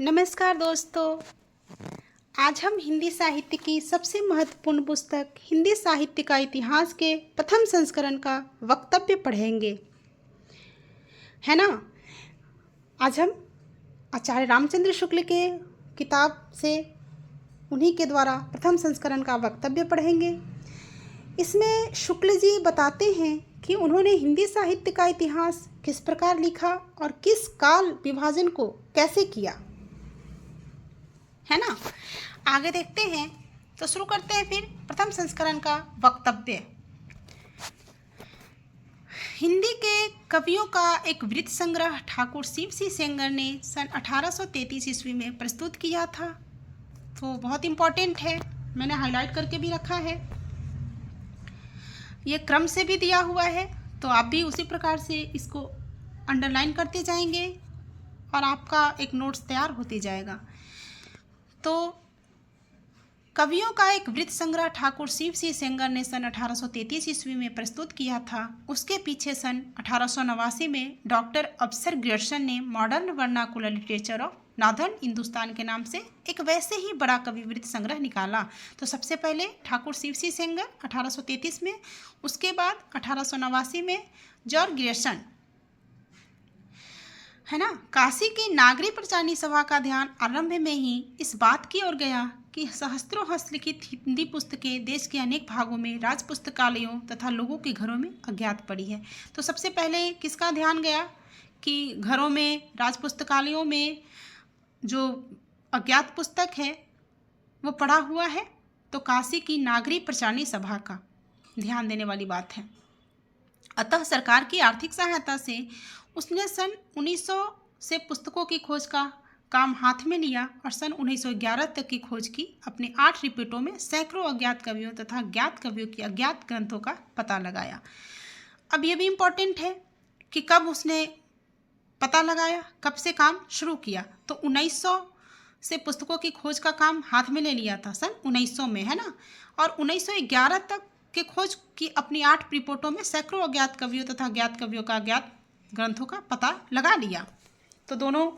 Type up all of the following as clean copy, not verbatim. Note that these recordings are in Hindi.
नमस्कार दोस्तों। आज हम हिंदी साहित्य की सबसे महत्वपूर्ण पुस्तक हिंदी साहित्य का इतिहास के प्रथम संस्करण का वक्तव्य पढ़ेंगे, है ना। आज हम आचार्य रामचंद्र शुक्ल के किताब से उन्हीं के द्वारा प्रथम संस्करण का वक्तव्य पढ़ेंगे। इसमें शुक्ल जी बताते हैं कि उन्होंने हिंदी साहित्य का इतिहास किस प्रकार लिखा और किस काल विभाजन को कैसे किया, है ना। आगे देखते हैं तो शुरू करते हैं फिर प्रथम संस्करण का वक्तव्य। हिंदी के कवियों का एक वृत्त संग्रह ठाकुर शिव सिंह सेंगर ने सन 1833 ईस्वी में प्रस्तुत किया था। तो बहुत इम्पोर्टेंट है, मैंने हाईलाइट करके भी रखा है। ये क्रम से भी दिया हुआ है, तो आप भी उसी प्रकार से इसको अंडरलाइन करते जाएंगे और आपका एक नोट्स तैयार होते जाएगा। तो कवियों का एक वृत्त संग्रह ठाकुर शिव सिंह सेंगर ने सन 1833 ईस्वी में प्रस्तुत किया था। उसके पीछे सन 1889 में डॉक्टर अफसर ग्रियर्सन ने modern vernacular literature of northern Hindustan के नाम से एक वैसे ही बड़ा कवि वृत्त संग्रह निकाला। तो सबसे पहले ठाकुर शिव सिंह सेंगर 1833 में, उसके बाद 1889 में जॉर्ज ग्रियर्सन, है ना। काशी की नागरी प्रचारणी सभा का ध्यान आरंभ में ही इस बात की ओर गया कि सहस्त्रों हस्तलिखित हिंदी पुस्तकें देश के अनेक भागों में राज पुस्तकालयों तथा लोगों के घरों में अज्ञात पड़ी है। तो सबसे पहले किसका ध्यान गया कि घरों में, राज पुस्तकालयों में जो अज्ञात पुस्तक है वो पड़ा हुआ है। तो काशी की नागरी प्रचारणी सभा का ध्यान देने वाली बात है। अतः सरकार की आर्थिक सहायता से उसने सन 1900 से पुस्तकों की खोज का काम हाथ में लिया और सन 1911 तक की खोज की। अपने 8 रिपोर्टों में सैकड़ों अज्ञात कवियों तथा ज्ञात कवियों की अज्ञात ग्रंथों का पता लगाया। अब ये भी इम्पोर्टेंट है कि कब उसने पता लगाया, कब से काम शुरू किया। तो 1900 से पुस्तकों की खोज का काम हाथ में ले लिया था सन 1900 में, है ना। और 1911 तक के खोज की अपनी 8 रिपोर्टों में सैकड़ों अज्ञात कवियों तथा ज्ञात कवियों का अज्ञात ग्रंथों का पता लगा लिया। तो दोनों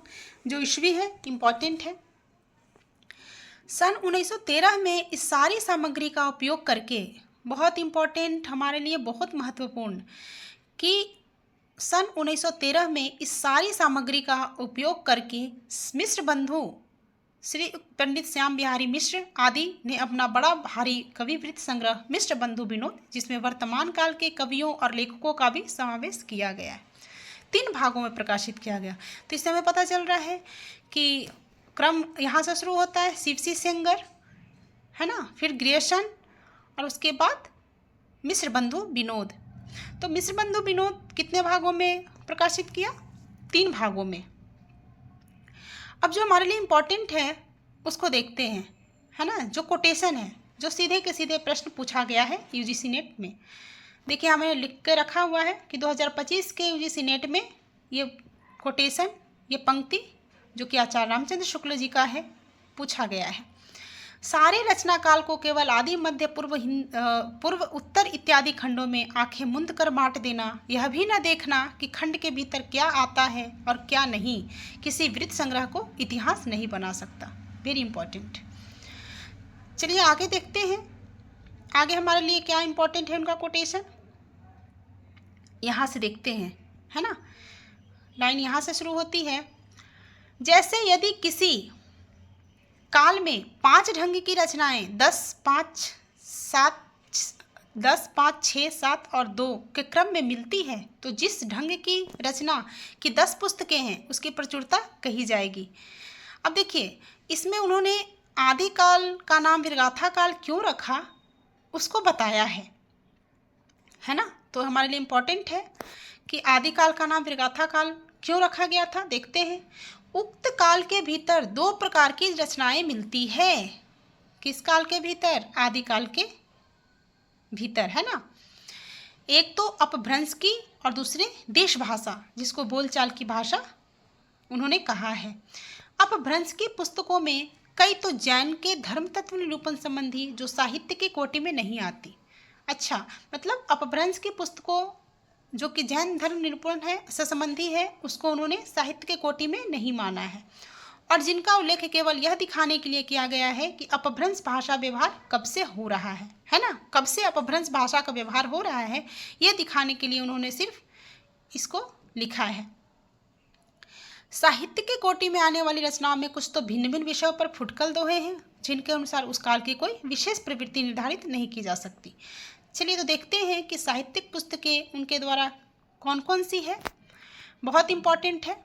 जो ईस्वी है इम्पॉर्टेंट है। सन 1913 में इस सारी सामग्री का उपयोग करके, बहुत इम्पॉर्टेंट हमारे लिए, बहुत महत्वपूर्ण, कि सन 1913 में इस सारी सामग्री का उपयोग करके मिश्र बंधु श्री पंडित श्याम बिहारी मिश्र आदि ने अपना बड़ा भारी कवि वृत्त संग्रह मिश्र बंधु विनोद, जिसमें वर्तमान काल के कवियों और लेखकों का भी समावेश किया गया है, 3 भागों में प्रकाशित किया गया। तो इससे हमें पता चल रहा है कि क्रम यहाँ से शुरू होता है, शिव सिंह सेंगर, है ना, फिर ग्रियर्सन और उसके बाद मिश्र बंधु विनोद। तो मिश्र बंधु विनोद कितने भागों में प्रकाशित किया? 3 भागों में। अब जो हमारे लिए इम्पोर्टेंट है उसको देखते हैं, है ना। जो कोटेशन है, जो सीधे के सीधे प्रश्न पूछा गया है यूजीसी नेट में। देखिए हमने लिख के रखा हुआ है कि 2025 के यूजीसी नेट में ये कोटेशन, ये पंक्ति जो कि आचार्य रामचंद्र शुक्ल जी का है, पूछा गया है। सारे रचना काल को केवल आदि, मध्य, पूर्व, उत्तर इत्यादि खंडों में आंखें मूंद कर बांट देना, यह भी न देखना कि खंड के भीतर क्या आता है और क्या नहीं, किसी वृत्त संग्रह को इतिहास नहीं बना सकता। Very important. चलिए आगे देखते हैं, आगे हमारे लिए क्या इंपॉर्टेंट है उनका कोटेशन, यहाँ से देखते हैं, है ना। लाइन यहाँ से शुरू होती है, जैसे यदि किसी काल में 5 ढंग की रचनाएं 10, 5, 6, 7 और 2 के क्रम में मिलती है, तो जिस ढंग की रचना की 10 पुस्तकें हैं उसकी प्रचुरता कही जाएगी। अब देखिए इसमें उन्होंने आदिकाल का नाम विरगाथा काल क्यों रखा उसको बताया है ना। तो हमारे लिए इम्पोर्टेंट है कि आदिकाल का नाम विरगाथा काल क्यों रखा गया था। देखते हैं, उक्त काल के भीतर 2 प्रकार की रचनाएं मिलती है। किस काल के भीतर? आदिकाल के भीतर, है ना। एक तो अपभ्रंश की और दूसरे देश भाषा, जिसको बोलचाल की भाषा उन्होंने कहा है। अपभ्रंश की पुस्तकों में कई तो जैन के धर्म तत्व निरूपण संबंधी जो साहित्य की कोटि में नहीं आती। अच्छा, मतलब अपभ्रंश की पुस्तकों जो कि जैन धर्म निरूपण है से संबंधी है, उसको उन्होंने साहित्य के कोटि में नहीं माना है। और जिनका उल्लेख केवल यह दिखाने के लिए किया गया है कि अपभ्रंश भाषा व्यवहार कब से हो रहा है ना, कब से अपभ्रंश भाषा का व्यवहार हो रहा है, यह दिखाने के लिए उन्होंने सिर्फ इसको लिखा है। साहित्य के कोटि में आने वाली रचनाओं में कुछ तो भिन्न भिन्न विषयों पर फुटकल दोहे हैं, जिनके अनुसार उस काल की कोई विशेष प्रवृत्ति निर्धारित नहीं की जा सकती। चलिए तो देखते हैं कि साहित्यिक पुस्तकें उनके द्वारा कौन कौन सी है, बहुत इम्पॉर्टेंट है।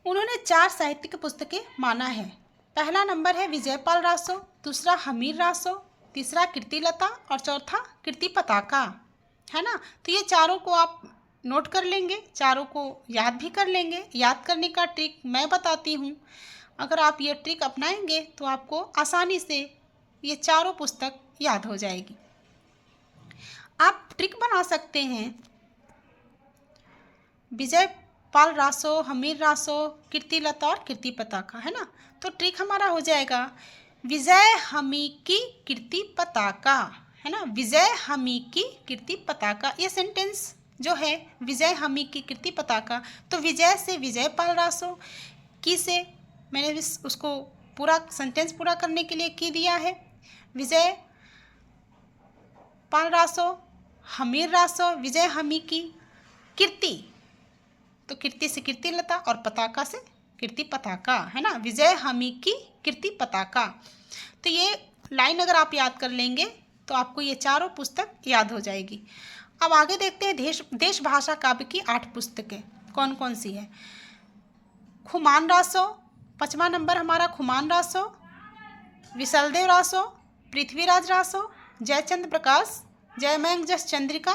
उन्होंने 4 साहित्यिक पुस्तकें माना है। पहला नंबर है विजयपाल रासो, दूसरा हमीर रासो, तीसरा कीर्तिलता और चौथा कीर्ति पताका, है ना। तो ये चारों को आप नोट कर लेंगे, चारों को याद भी कर लेंगे। याद करने का ट्रिक मैं बताती हूँ, अगर आप ये ट्रिक अपनाएंगे तो आपको आसानी से ये चारों पुस्तक याद हो जाएगी। आप ट्रिक बना सकते हैं विजयपाल रासो, हमीर रासो, कीर्तिलता और कीर्ति पताका, है ना। तो ट्रिक हमारा हो जाएगा विजय हमी की कीर्ति पताका, है ना। विजय हमी की कीर्ति पताका, ये सेंटेंस जो है विजय हमी की कीर्ति पताका, तो विजय से विजयपाल रासो, की से मैंने उसको पूरा सेंटेंस पूरा करने के लिए की दिया है। विजय पाल रासो, हमीर रासो, विजय हमी की, कीर्ति तो कीर्ति से कीर्तिलता और पताका से कीर्ति पताका, है ना। विजय हमी की कीर्ति पताका, तो ये लाइन अगर आप याद कर लेंगे तो आपको ये चारों पुस्तक याद हो जाएगी। अब आगे देखते हैं देश भाषा काव्य की 8 पुस्तकें कौन कौन सी है। खुमान रासो, 5वां नंबर हमारा खुमान रासो, विसलदेव रासो, पृथ्वीराज रासो, जयचंद्र प्रकाश, जयमंग जस चंद्रिका,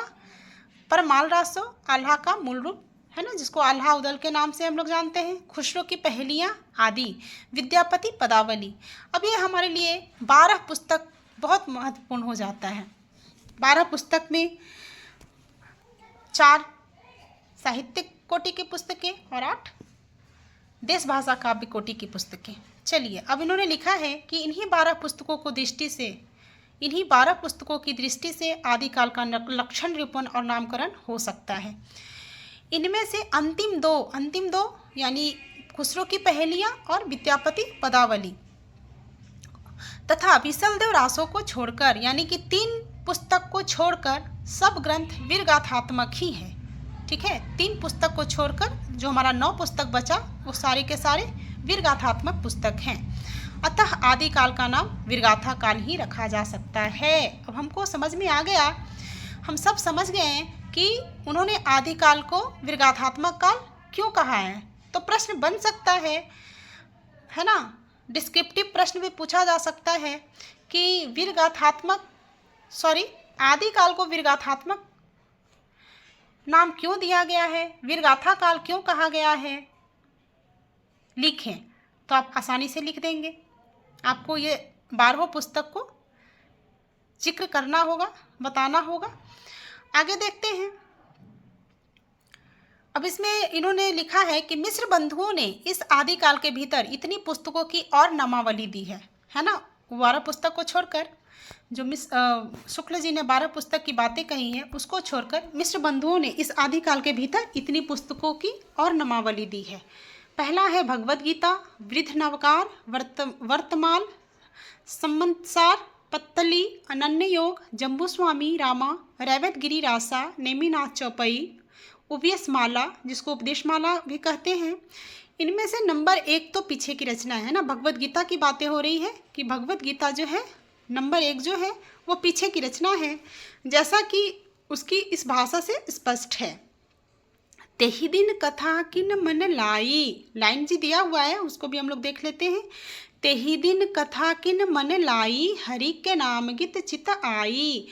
परमाल रासो, आल्हा का मूल रूप, है ना, जिसको आल्हा उदल के नाम से हम लोग जानते हैं, खुसरो की पहेलियाँ आदि, विद्यापति पदावली। अब ये हमारे लिए 12 पुस्तक बहुत महत्वपूर्ण हो जाता है। 12 पुस्तक में 4 साहित्यिक कोटि की पुस्तकें और 8 देश भाषा काव्य कोटि की पुस्तकें। चलिए अब इन्होंने लिखा है कि इन्हीं 12 पुस्तकों की दृष्टि से आदिकाल का लक्षण निरूपण और नामकरण हो सकता है। इनमें से अंतिम दो यानी खुसरो की पहेलियाँ और विद्यापति पदावली तथा विसलदेव रासो को छोड़कर, यानी कि 3 पुस्तक को छोड़कर सब ग्रंथ वीरगाथात्मक ही है। ठीक है, 3 पुस्तक को छोड़कर जो हमारा 9 पुस्तक बचा वो सारे के सारे वीरगाथात्मक पुस्तक हैं। अतः आदिकाल का नाम वीरगाथा काल ही रखा जा सकता है। अब हमको समझ में आ गया, हम सब समझ गए हैं कि उन्होंने आदिकाल को वीरगाथात्मक काल क्यों कहा है। तो प्रश्न बन सकता है ना, डिस्क्रिप्टिव प्रश्न भी पूछा जा सकता है कि आदिकाल को वीरगाथात्मक नाम क्यों दिया गया है, वीरगाथा काल क्यों कहा गया है, लिखें। तो आप आसानी से लिख देंगे। आपको ये 12 पुस्तक को जिक्र करना होगा, बताना होगा। आगे देखते हैं। अब इसमें इन्होंने लिखा है कि मिस्र बंधुओं ने इस आदिकाल के भीतर इतनी पुस्तकों की और नामावली दी है ना। 12 पुस्तक को छोड़कर जो शुक्ल जी ने 12 पुस्तक की बातें कही हैं उसको छोड़कर मिस्र बंधुओं ने इस आदिकाल के भीतर इतनी पुस्तकों की और नामावली दी है। पहला है भगवद गीता, वृद्ध नवकार, वर्तमान, संवत्सार, पत्तली, अनन्य योग, जम्बूस्वामी रामा, रैवतगिरी रासा, नेमिनाथ चौपई, उपदेशमाला, जिसको उपदेशमाला भी कहते हैं। इनमें से नंबर 1 तो पीछे की रचना है ना, भगवद गीता की बातें हो रही है कि भगवद गीता जो है नंबर 1 जो है वो पीछे की रचना है, जैसा कि उसकी इस भाषा से स्पष्ट है। तेही दिन कथा किन मन लाई, लाइन जी दिया हुआ है उसको भी हम लोग देख लेते हैं। तेही दिन कथा किन मन लाई, हरि के नाम गित चित आई,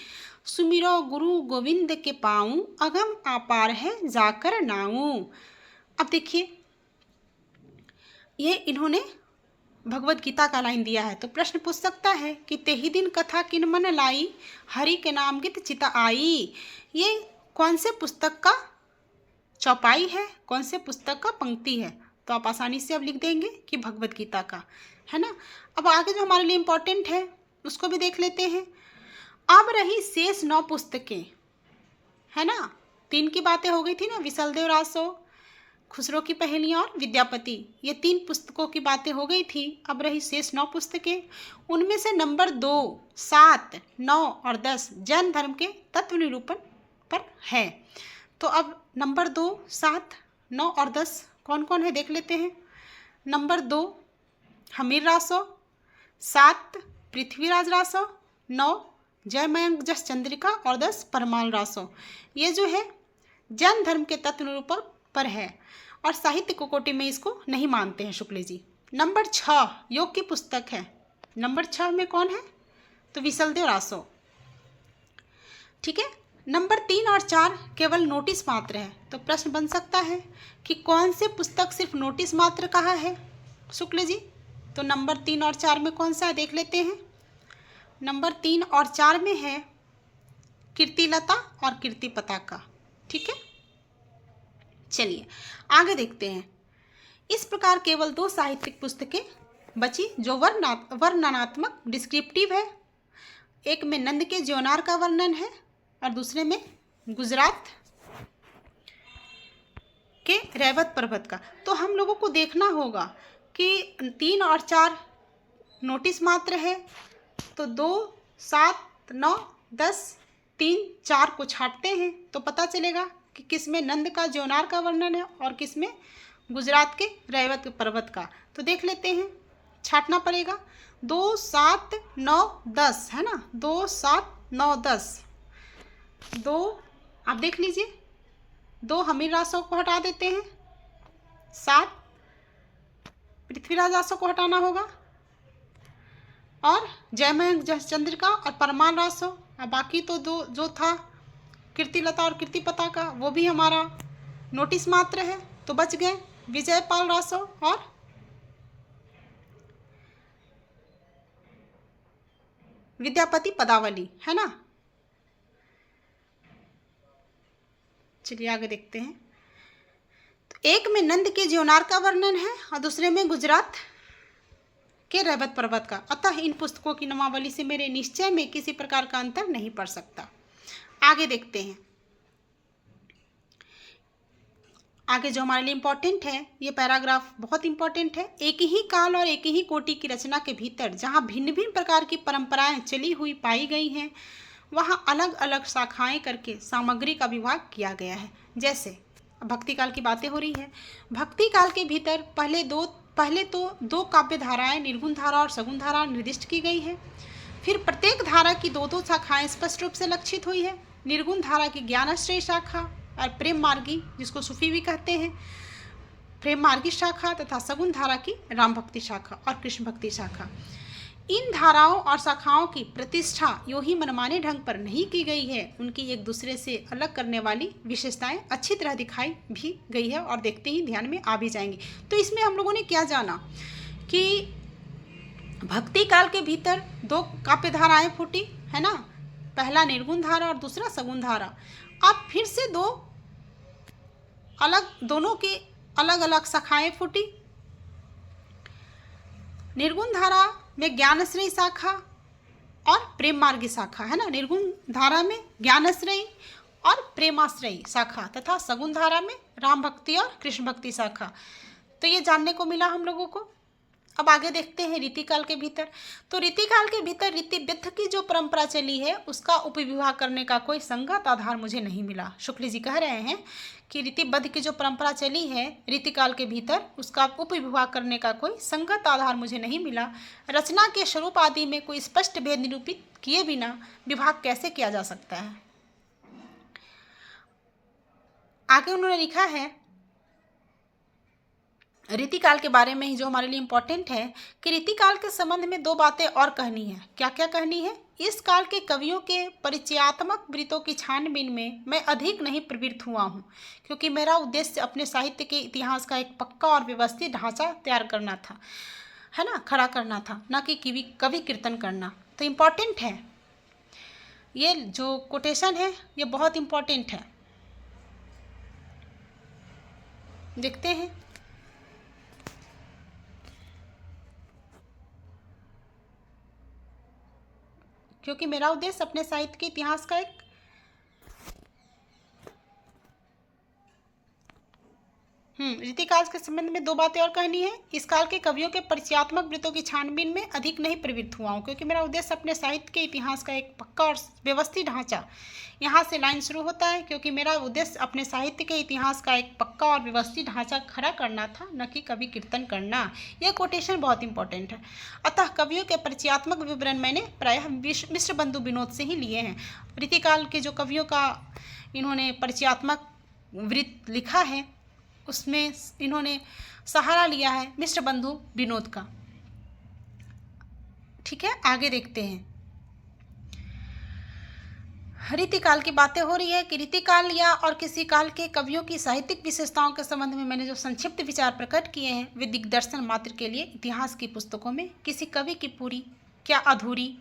सुमिरो गुरु गोविंद के पाऊँ, अगम अपार है जाकर नाऊँ। अब देखिए ये इन्होंने भगवद गीता का लाइन दिया है, तो प्रश्न पूछ सकता है कि तेही दिन कथा किन मन लाई, हरि के नाम गित चित आई, ये कौन से पुस्तक का चौपाई है, कौन से पुस्तक का पंक्ति है। तो आप आसानी से अब लिख देंगे कि भगवद गीता का, है ना। अब आगे जो हमारे लिए इम्पोर्टेंट है उसको भी देख लेते हैं। अब रही शेष 9 पुस्तकें, है ना। 3 की बातें हो गई थी ना, विसलदेव रासो, खुसरो की पहेलियाँ और विद्यापति, ये 3 पुस्तकों की बातें हो गई थी। अब रही शेष 9 पुस्तकें। उनमें से नंबर 2, 7, 9 और 10 जैन धर्म के तत्व निरूपण पर है। तो अब नंबर 2, 7, 9 और 10 कौन कौन है देख लेते हैं। नंबर 2 हमीर रासो, 7 पृथ्वीराज रासो, 9 जयमयंक जस चंद्रिका और 10 परमाल रासो। ये जो है जैन धर्म के तत्व निरूपण पर है और साहित्य को कोटि में इसको नहीं मानते हैं शुक्ल जी। नंबर 6 योग की पुस्तक है। नंबर 6 में कौन है, तो विसलदेव रासो। ठीक है। नंबर 3 और 4 केवल नोटिस मात्र है। तो प्रश्न बन सकता है कि कौन से पुस्तक सिर्फ नोटिस मात्र कहा है शुक्ल जी। तो नंबर 3 और 4 में कौन सा है देख लेते हैं। नंबर 3 और 4 में है कीर्तिलता और कीर्ति पताका। ठीक है, चलिए आगे देखते हैं। इस प्रकार केवल 2 साहित्यिक पुस्तकें बची जो वर्णनात्मक डिस्क्रिप्टिव है। एक में नंद के ज्योनार का वर्णन है और दूसरे में गुजरात के रैवत पर्वत का। तो हम लोगों को देखना होगा कि 3 और 4 नोटिस मात्र है, तो 2, 7, 9, 10, 3, 4 को छांटते हैं तो पता चलेगा कि किसमें नंद का ज्योनार का वर्णन है और किसमें गुजरात के रैवत पर्वत का। तो देख लेते हैं, छांटना पड़ेगा। 2, 7, 9, 10 है ना, 2, 7, 9, 10। 2 आप देख लीजिए, 2 हमीर रासों को हटा देते हैं, 7 पृथ्वीराज रासों को हटाना होगा और जयमयंक जस चंद्रिका और परमाल रासो। अब बाकी तो दो जो था कीर्तिलता और कीर्ति पताका वो भी हमारा नोटिस मात्र है। तो बच गए विजयपाल रासो और विद्यापति पदावली, है ना। चलिए आगे देखते हैं। तो एक में नंद के ज्योनार का वर्णन है और दूसरे में गुजरात के रैवत पर्वत का। अतः इन पुस्तकों की नामावली से मेरे निश्चय में किसी प्रकार का अंतर नहीं पड़ सकता। आगे देखते हैं। आगे जो हमारे लिए इम्पोर्टेंट है, ये पैराग्राफ बहुत इम्पोर्टेंट है। एक ही काल और एक ही कोटि की रचना के भीतर जहाँ भिन्न भिन्न प्रकार की परंपराएं चली हुई पाई गई हैं, वहाँ अलग अलग शाखाएं करके सामग्री का विभाग किया गया है। जैसे भक्ति काल की बातें हो रही है। भक्ति काल के भीतर पहले तो 2 काव्य धाराएं निर्गुण धारा और सगुण धारा निर्दिष्ट की गई है। फिर प्रत्येक धारा की 2 शाखाएं स्पष्ट रूप से लक्षित हुई है। निर्गुण धारा की ज्ञानाश्रय शाखा और प्रेम मार्गी, जिसको सूफी भी कहते हैं, प्रेम मार्गी शाखा, तथा सगुण धारा की राम भक्ति शाखा और कृष्ण भक्ति शाखा। इन धाराओं और शाखाओं की प्रतिष्ठा यूं ही मनमाने ढंग पर नहीं की गई है। उनकी एक दूसरे से अलग करने वाली विशेषताएं अच्छी तरह दिखाई भी गई है और देखते ही ध्यान में आ भी जाएंगी। तो इसमें हम लोगों ने क्या जाना कि भक्ति काल के भीतर 2 काव्य धाराएं फूटी, है ना, पहला निर्गुण धारा और दूसरा सगुण धारा। अब फिर से दोनों की अलग अलग शाखाएं फूटी। निर्गुण धारा में ज्ञानाश्रयी शाखा और प्रेम मार्गी शाखा, है ना। निर्गुण धारा में ज्ञानाश्रयी और प्रेमाश्रयी शाखा तथा सगुण धारा में राम भक्ति और कृष्ण भक्ति शाखा। तो ये जानने को मिला हम लोगों को। अब आगे देखते हैं रीतिकाल के भीतर। तो रीतिकाल के भीतर रीतिबद्ध की जो परंपरा चली है उसका उपविभाग करने का कोई संगत आधार मुझे नहीं मिला। शुक्ल जी कह रहे हैं कि रीतिबद्ध की जो परंपरा चली है रीतिकाल के भीतर उसका उपविभाग करने का कोई संगत आधार मुझे नहीं मिला। रचना के स्वरूप आदि में कोई स्पष्ट भेद निरूपित किए बिना विभाग कैसे किया जा सकता है। आगे उन्होंने लिखा है रीतिकाल के बारे में ही, जो हमारे लिए इम्पोर्टेंट है कि रीतिकाल के संबंध में 2 बातें और कहनी है। क्या क्या कहनी है। इस काल के कवियों के परिचयात्मक वृत्तों की छानबीन में मैं अधिक नहीं प्रवृत्त हुआ हूँ, क्योंकि मेरा उद्देश्य अपने साहित्य के इतिहास का एक पक्का और व्यवस्थित ढांचा तैयार करना था, है ना, खड़ा करना था, ना कि कवि कीर्तन करना। तो इम्पोर्टेंट है, ये जो कोटेशन है ये बहुत इम्पोर्टेंट है। देखते हैं। क्योंकि मेरा उद्देश्य अपने साहित्य के इतिहास का रीतिकाल के संबंध में दो बातें और कहनी है। इस काल के कवियों के परिचयात्मक वृत्तों की छानबीन में अधिक नहीं प्रवृत्त हुआ हूँ, क्योंकि मेरा उद्देश्य अपने साहित्य के इतिहास का एक पक्का और व्यवस्थित ढांचा, यहाँ से लाइन शुरू होता है, क्योंकि मेरा उद्देश्य अपने साहित्य के इतिहास का एक पक्का और व्यवस्थित ढांचा खड़ा करना था, न कि कवि कीर्तन करना। यह कोटेशन बहुत इंपॉर्टेंट है। अतः कवियों के परिचयात्मक विवरण मैंने प्रायः मिश्र बंधु विनोद से ही लिए हैं। रीतिकाल के जो कवियों का इन्होंने परिचयात्मक वृत्त लिखा है, उसमें इन्होंने सहारा लिया है मिश्र बंधु विनोद का। ठीक है, आगे देखते हैं। रीतिकाल की बातें हो रही है कि रीतिकाल या और किसी काल के कवियों की साहित्यिक विशेषताओं के संबंध में मैंने जो संक्षिप्त विचार प्रकट किए हैं, वे दिग्दर्शन मात्र के लिए इतिहास की पुस्तकों में किसी कवि की पूरी क्या अधूरी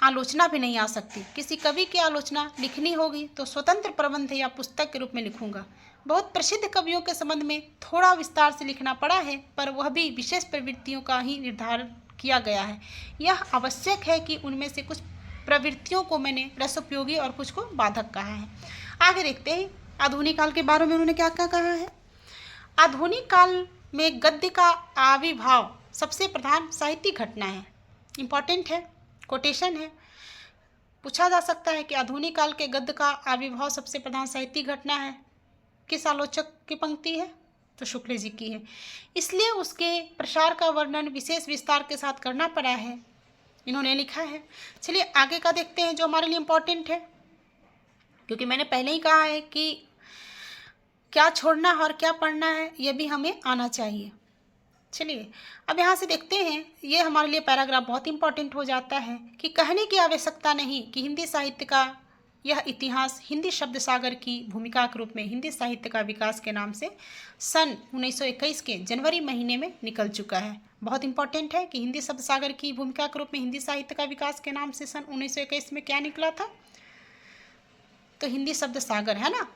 आलोचना भी नहीं आ सकती। किसी कवि की आलोचना लिखनी होगी तो स्वतंत्र प्रबंध या पुस्तक के रूप में लिखूंगा। बहुत प्रसिद्ध कवियों के संबंध में थोड़ा विस्तार से लिखना पड़ा है, पर वह भी विशेष प्रवृत्तियों का ही निर्धारण किया गया है। यह आवश्यक है कि उनमें से कुछ प्रवृत्तियों को मैंने रसोपयोगी और कुछ को बाधक कहा है। आगे देखते हैं आधुनिक काल के बारे में उन्होंने क्या क्या कहा है। आधुनिक काल में गद्य का आविर्भाव सबसे प्रधान साहित्यिक घटना है। इंपॉर्टेंट है, कोटेशन है। पूछा जा सकता है कि आधुनिक काल के गद्य का आविर्भाव सबसे प्रधान साहित्यिक घटना है, किस आलोचक की पंक्ति है? तो शुक्ल जी की है। इसलिए उसके प्रसार का वर्णन विशेष विस्तार के साथ करना पड़ा है, इन्होंने लिखा है। चलिए आगे का देखते हैं जो हमारे लिए इम्पोर्टेंट है, क्योंकि मैंने पहले ही कहा है कि क्या छोड़ना और क्या पढ़ना है यह भी हमें आना चाहिए। चलिए अब यहाँ से देखते हैं, ये हमारे लिए पैराग्राफ बहुत इंपॉर्टेंट हो जाता है कि कहने की आवश्यकता नहीं कि हिंदी साहित्य का यह इतिहास हिंदी शब्द सागर की भूमिका के रूप में हिंदी साहित्य का विकास के नाम से सन 1921 के जनवरी महीने में निकल चुका है। बहुत इंपॉर्टेंट है कि हिंदी शब्द सागर की भूमिका के रूप में हिंदी साहित्य का विकास के नाम से सन 1921 में क्या निकला था? तो हिंदी शब्द सागर, है ना।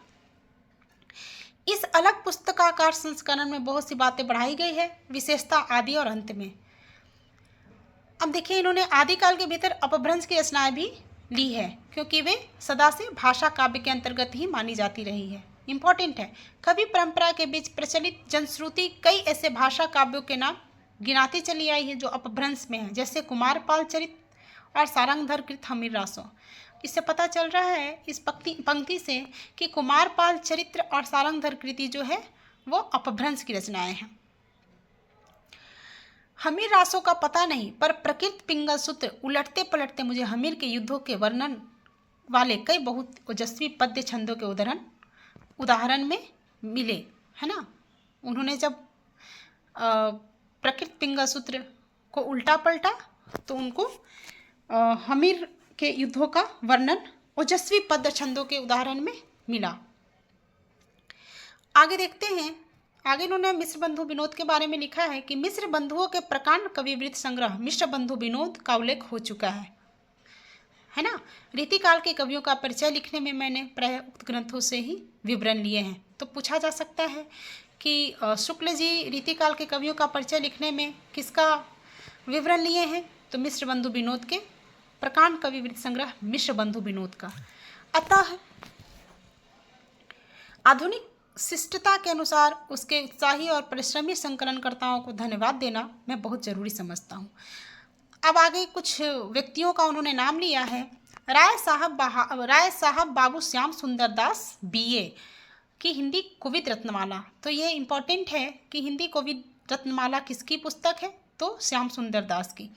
इस अलग पुस्तकाकार संस्करण में बहुत सी बातें बढ़ाई गई है, विशेषता आदि और अंत में। अब देखिए इन्होंने आदिकाल के भीतर अपभ्रंश की रचनाएं भी ली है, क्योंकि वे सदा से भाषा काव्य के अंतर्गत ही मानी जाती रही है। इंपॉर्टेंट है, कवि परंपरा के बीच प्रचलित जनश्रुति कई ऐसे भाषा काव्यों के नाम गिनाती चली आई है जो अपभ्रंश में है, जैसे कुमारपाल चरित और सारंगधर कृत हमीर रासो। इससे पता चल रहा है इस पंक्ति से कि कुमारपाल चरित्र और सारंगधर कृति जो है वो अपभ्रंश की रचनाएं हैं। हमीर रासों का पता नहीं, पर प्रकृत पिंगल सूत्र उलटते पलटते मुझे हमीर के युद्धों के वर्णन वाले कई बहुत ओजस्वी पद्य छंदों के उदाहरण में मिले, है ना। उन्होंने जब प्रकृत पिंगल सूत्र को उल्टा पलटा तो उनको हमीर के युद्धों का वर्णन ओजस्वी पद्य छंदों के उदाहरण में मिला। आगे देखते हैं, आगे उन्होंने मिश्र बंधु विनोद के बारे में लिखा है कि मिश्र बंधुओं के प्रकांड कविवृत्त संग्रह मिश्र बंधु विनोद का उल्लेख हो चुका है ना। रीतिकाल के कवियों का परिचय लिखने में मैंने प्रायः उक्त ग्रंथों से ही विवरण लिए हैं। तो पूछा जा सकता है कि शुक्ल जी रीतिकाल के कवियों का परिचय लिखने में किसका विवरण लिए हैं? तो मिश्र बंधु विनोद के प्रकांड कविवृत्त संग्रह मिश्र बंधु विनोद का। अतः आधुनिक शिष्टता के अनुसार उसके उत्साही और परिश्रमी संकलनकर्ताओं को धन्यवाद देना मैं बहुत जरूरी समझता हूँ। अब आगे कुछ व्यक्तियों का उन्होंने नाम लिया है। राय साहब बाबू श्याम सुंदर दास BA की हिंदी कोविद रत्नमाला। तो ये इम्पोर्टेंट है कि हिंदी कोविद रत्नमाला किसकी पुस्तक है? तो श्याम सुंदर दास की।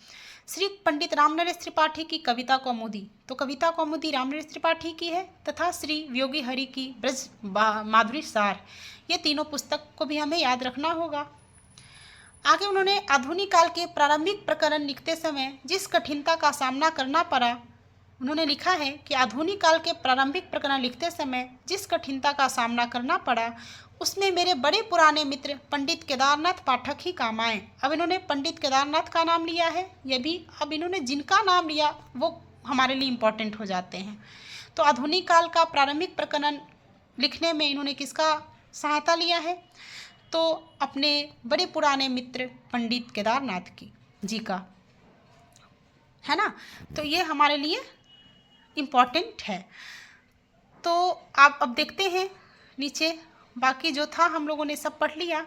श्री पंडित रामनरेश त्रिपाठी की कविता कौमुदी, तो कविता कौमुदी रामनरेश त्रिपाठी की है, तथा श्री योगी हरि की ब्रज माधुरी सार, ये तीनों पुस्तक को भी हमें याद रखना होगा। आगे उन्होंने आधुनिक काल के प्रारंभिक प्रकरण लिखते समय जिस कठिनता का सामना करना पड़ा, उन्होंने लिखा है कि आधुनिक काल के प्रारंभिक प्रकरण लिखते समय जिस कठिनता का सामना करना पड़ा उसमें मेरे बड़े पुराने मित्र पंडित केदारनाथ पाठक ही काम आए। अब इन्होंने पंडित केदारनाथ का नाम लिया है, ये भी अब इन्होंने जिनका नाम लिया वो हमारे लिए इम्पोर्टेंट हो जाते हैं। तो आधुनिक काल का प्रारंभिक प्रकरण लिखने में इन्होंने किसका सहायता लिया है? तो अपने बड़े पुराने मित्र पंडित केदारनाथ की जी का, है ना। तो ये हमारे लिए इम्पोर्टेंट है। तो आप अब देखते हैं नीचे बाकी जो था हम लोगों ने सब पढ़ लिया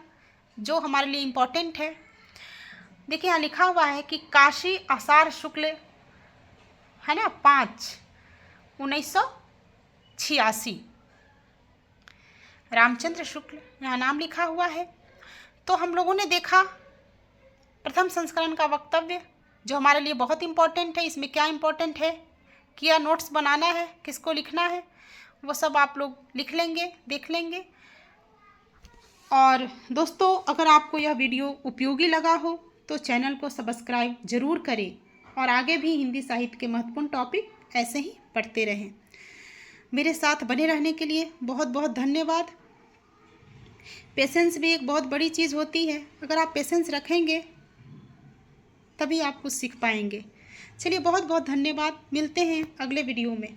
जो हमारे लिए इम्पोर्टेंट है। देखिए यहाँ लिखा हुआ है कि काशी आषाढ़ शुक्ल है ना 5/1986 रामचंद्र शुक्ल यहाँ नाम लिखा हुआ है। तो हम लोगों ने देखा प्रथम संस्करण का वक्तव्य जो हमारे लिए बहुत इम्पोर्टेंट है। इसमें क्या इम्पोर्टेंट है, क्या नोट्स बनाना है, किसको लिखना है, वो सब आप लोग लिख लेंगे, देख लेंगे। और दोस्तों अगर आपको यह वीडियो उपयोगी लगा हो तो चैनल को सब्सक्राइब ज़रूर करें और आगे भी हिंदी साहित्य के महत्वपूर्ण टॉपिक ऐसे ही पढ़ते रहें। मेरे साथ बने रहने के लिए बहुत बहुत धन्यवाद। पेशेंस भी एक बहुत बड़ी चीज़ होती है, अगर आप पेशेंस रखेंगे तभी आप कुछ सीख पाएंगे। चलिए बहुत बहुत धन्यवाद, मिलते हैं अगले वीडियो में।